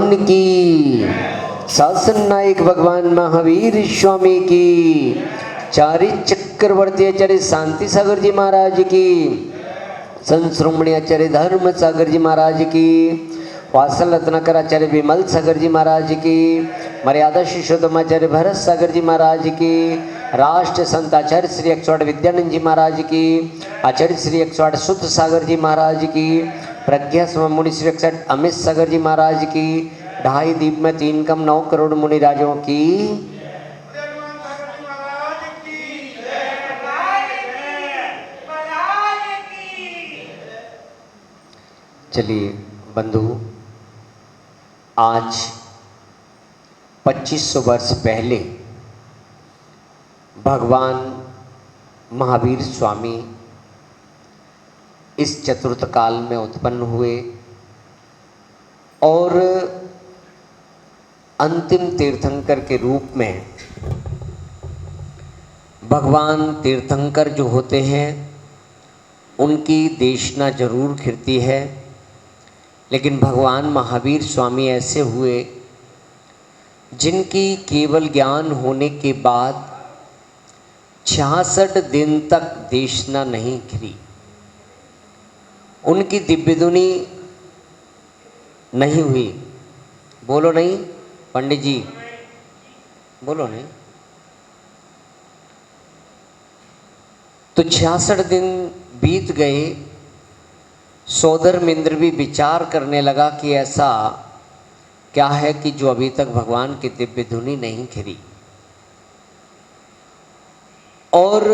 भगवान की, शासन नायक भगवान महावीर स्वामी की, चारि चक्रवर्ती आचार्य शांति सागर जी महाराज की, संत श्रोमणी आचार्य धर्म सागर जी महाराज की, वासल रत्नाकर आचार्य विमल सागर जी महाराज की, मर्यादा शिशोत्तम आचार्य भरत सागर जी महाराज की, राष्ट्र संत आचार्य श्री 108 विद्यानंद जी महाराज की, आचार्य श्री 108 शुद्ध सागर जी महाराज की, प्रज्ञा स्व मुनि श्री 108 अमित सागर जी महाराज की, 2.5 दीप में 3 कम 9 करोड़ मुनि राजों की। चलिए बंधु, आज 2500 वर्ष पहले भगवान महावीर स्वामी इस चतुर्थ काल में उत्पन्न हुए और अंतिम तीर्थंकर के रूप में। भगवान तीर्थंकर जो होते हैं उनकी देशना जरूर खिरती है, लेकिन भगवान महावीर स्वामी ऐसे हुए जिनकी केवल ज्ञान होने के बाद 66 दिन तक देशना नहीं खिली। उनकी दिव्यधुनी नहीं हुई। बोलो नहीं पंडित जी, बोलो नहीं। तो 66 दिन बीत गए। सौधर्मेंद्र भी विचार करने लगा कि ऐसा क्या है कि जो अभी तक भगवान की दिव्य धुनी नहीं खिली। और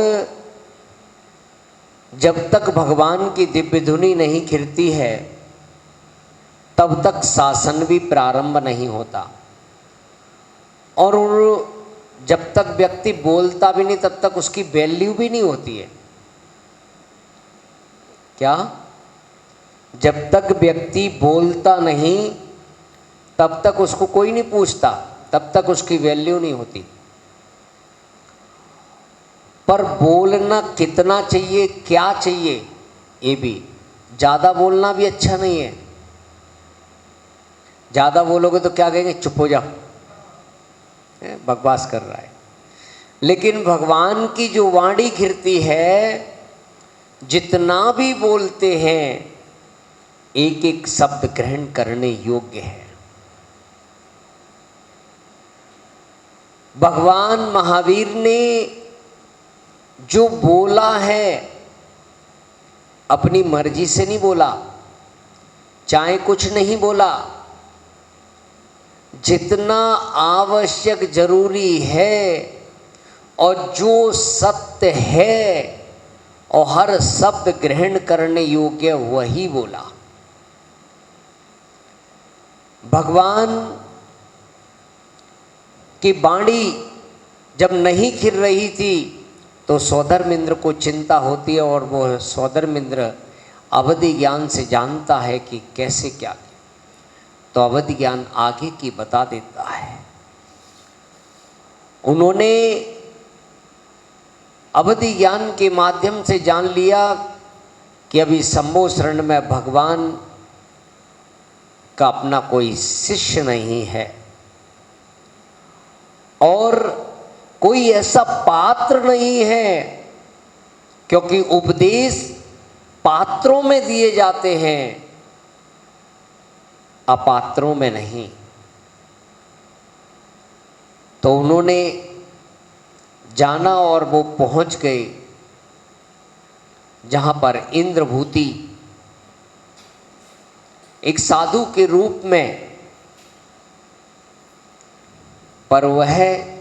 जब तक भगवान की दिव्य धुनी नहीं खिलती है तब तक शासन भी प्रारंभ नहीं होता। और जब तक व्यक्ति बोलता भी नहीं तब तक उसकी वैल्यू भी नहीं होती है। क्या? जब तक व्यक्ति बोलता नहीं तब तक उसको कोई नहीं पूछता, तब तक उसकी वैल्यू नहीं होती। पर बोलना कितना चाहिए, क्या चाहिए, ये भी। ज़्यादा बोलना भी अच्छा नहीं है। ज़्यादा बोलोगे तो क्या कहेंगे, चुप हो जाओ, बकवास कर रहा है। लेकिन भगवान की जो वाणी घिरती है, जितना भी बोलते हैं एक एक शब्द ग्रहण करने योग्य है। भगवान महावीर ने जो बोला है अपनी मर्जी से नहीं बोला, चाहे कुछ नहीं बोला। जितना आवश्यक जरूरी है और जो सत्य है और हर शब्द ग्रहण करने योग्य वही बोला। भगवान की वाणी जब नहीं खिल रही थी तो सौधर्मेंद्र को चिंता होती है और वो सौधर्मेंद्र अवधि ज्ञान से जानता है कि कैसे क्या। तो अवधि ज्ञान आगे की बता देता है। उन्होंने अवधि ज्ञान के माध्यम से जान लिया कि अभी शंभो शरण में भगवान का अपना कोई शिष्य नहीं है और कोई ऐसा पात्र नहीं है, क्योंकि उपदेश पात्रों में दिए जाते हैं, अपात्रों में नहीं। तो उन्होंने जाना और वो पहुंच गए जहां पर इंद्रभूति एक साधु के रूप में, पर वह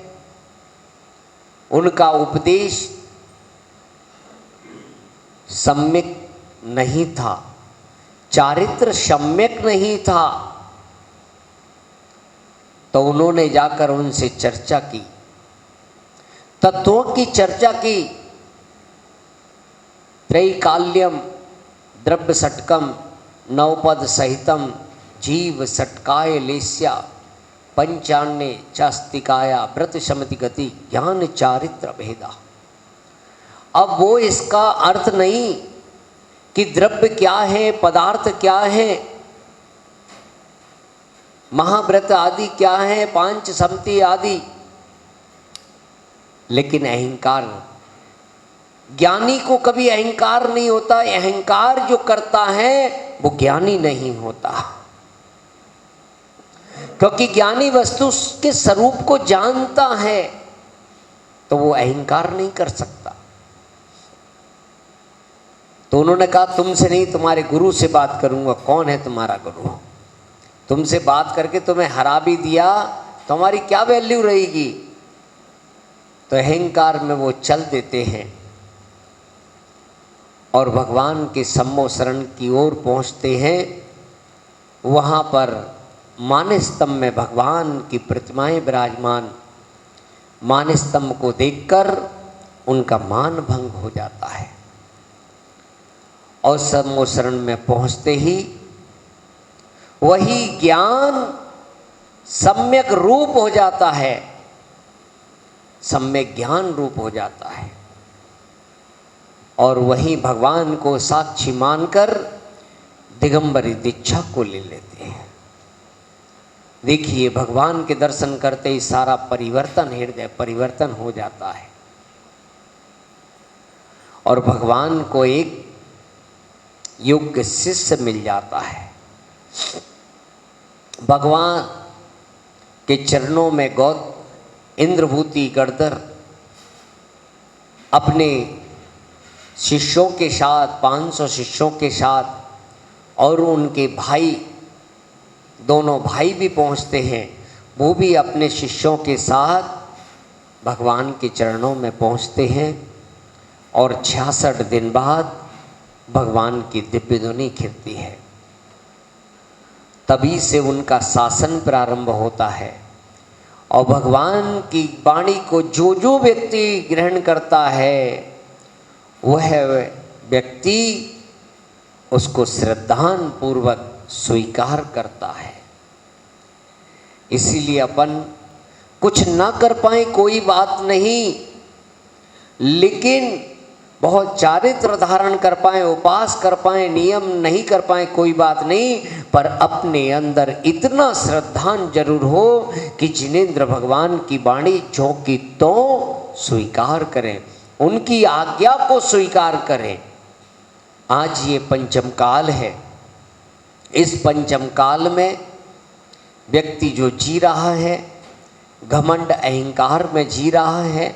उनका उपदेश सम्यक नहीं था, चारित्र सम्यक नहीं था। तो उन्होंने जाकर उनसे चर्चा की, तत्वों की चर्चा की। त्रैकाल्यम द्रव्य षटकम नवपद सहितम जीव षटकाय लेस्या पंचान्य चास्तिकाया व्रत शमति गति ज्ञान चारित्र भेदा। अब वो इसका अर्थ नहीं कि द्रव्य क्या है, पदार्थ क्या है, महाव्रत आदि क्या है, पांच सम्मति आदि, लेकिन अहंकार, ज्ञानी को कभी अहंकार नहीं होता। अहंकार जो करता है वो ज्ञानी नहीं होता, क्योंकि ज्ञानी वस्तु के स्वरूप को जानता है, तो वो अहंकार नहीं कर सकता। तो उन्होंने कहा तुमसे नहीं, तुम्हारे गुरु से बात करूंगा। कौन है तुम्हारा गुरु? तुमसे बात करके तुम्हें हरा भी दिया तो हमारी क्या वैल्यू रहेगी? तो अहंकार में वो चल देते हैं और भगवान के सम्मो शरण की ओर पहुंचते हैं। वहाँ पर मानस्तंभ में भगवान की प्रतिमाएं विराजमान, मानस्तंभ को देखकर उनका मान भंग हो जाता है और सम्मो शरण में पहुंचते ही वही ज्ञान सम्यक रूप हो जाता है, सम्यक ज्ञान रूप हो जाता है और वही भगवान को साक्षी मानकर दिगंबरी दीक्षा को ले लेते हैं। देखिए, भगवान के दर्शन करते ही सारा परिवर्तन, हृदय परिवर्तन हो जाता है और भगवान को एक योग्य शिष्य मिल जाता है। भगवान के चरणों में इंद्रभूति गणधर अपने शिष्यों के साथ, 500 शिष्यों के साथ और उनके भाई, दोनों भाई भी पहुंचते हैं। वो भी अपने शिष्यों के साथ भगवान के चरणों में पहुंचते हैं और 66 दिन बाद भगवान की दिव्य ध्वनि खिलती है। तभी से उनका शासन प्रारंभ होता है और भगवान की वाणी को जो जो व्यक्ति ग्रहण करता है वह व्यक्ति उसको श्रद्धान पूर्वक स्वीकार करता है। इसीलिए अपन कुछ ना कर पाए कोई बात नहीं, लेकिन बहुत चारित्र धारण कर पाए, उपास कर पाए, नियम नहीं कर पाए कोई बात नहीं, पर अपने अंदर इतना श्रद्धान जरूर हो कि जिनेंद्र भगवान की वाणी जो की तो स्वीकार करें, उनकी आज्ञा को स्वीकार करें। आज ये पंचम काल है। इस पंचम काल में व्यक्ति जो जी रहा है, घमंड अहंकार में जी रहा है,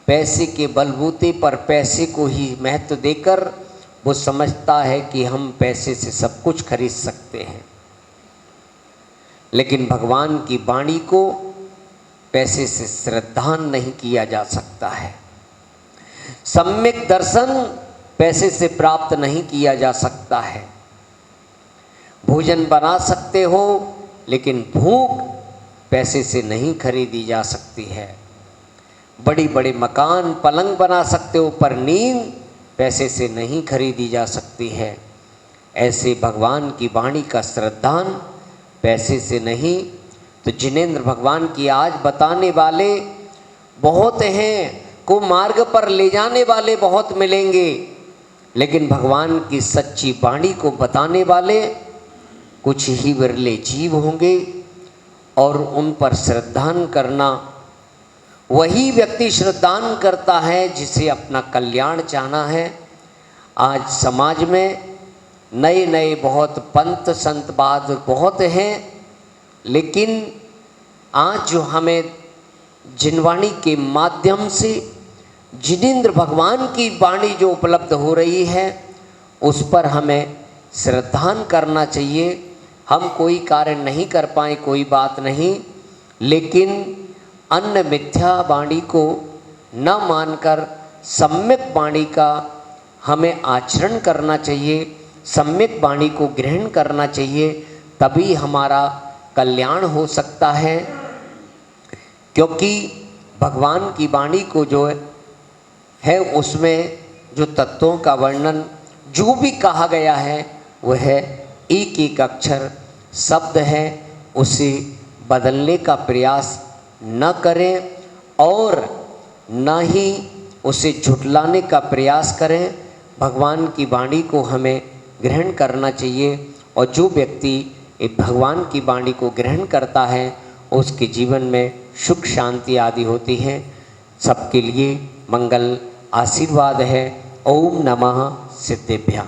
पैसे के बलबूते पर पैसे को ही महत्व देकर वो समझता है कि हम पैसे से सब कुछ खरीद सकते हैं, लेकिन भगवान की वाणी को पैसे से श्रद्धान नहीं किया जा सकता है। सम्यक दर्शन पैसे से प्राप्त नहीं किया जा सकता है। भोजन बना सकते हो, लेकिन भूख पैसे से नहीं खरीदी जा सकती है। बड़ी बड़े मकान पलंग बना सकते हो, पर नींद पैसे से नहीं खरीदी जा सकती है। ऐसे भगवान की वाणी का श्रद्धान पैसे से नहीं। तो जिनेंद्र भगवान की आज बताने वाले बहुत हैं, को मार्ग पर ले जाने वाले बहुत मिलेंगे, लेकिन भगवान की सच्ची वाणी को बताने वाले कुछ ही विरले जीव होंगे और उन पर श्रद्धान करना, वही व्यक्ति श्रद्धान करता है जिसे अपना कल्याण चाहना है। आज समाज में नए नए बहुत पंथ संतवाद बहुत हैं, लेकिन आज जो हमें जिनवाणी के माध्यम से जिनेंद्र भगवान की वाणी जो उपलब्ध हो रही है, उस पर हमें श्रद्धान करना चाहिए। हम कोई कार्य नहीं कर पाए कोई बात नहीं, लेकिन अन्य मिथ्या वाणी को न मानकर सम्यक वाणी का हमें आचरण करना चाहिए, सम्यक वाणी को ग्रहण करना चाहिए, तभी हमारा कल्याण हो सकता है। क्योंकि भगवान की वाणी को जो है उसमें जो तत्वों का वर्णन जो भी कहा गया है वह एक एक अक्षर शब्द है, उसे बदलने का प्रयास न करें और न ही उसे झुटलाने का प्रयास करें। भगवान की वाणी को हमें ग्रहण करना चाहिए और जो व्यक्ति ये भगवान की वाणी को ग्रहण करता है उसके जीवन में सुख शांति आदि होती है। सबके लिए मंगल आशीर्वाद है। ओम नमः सिद्धेभ्यः।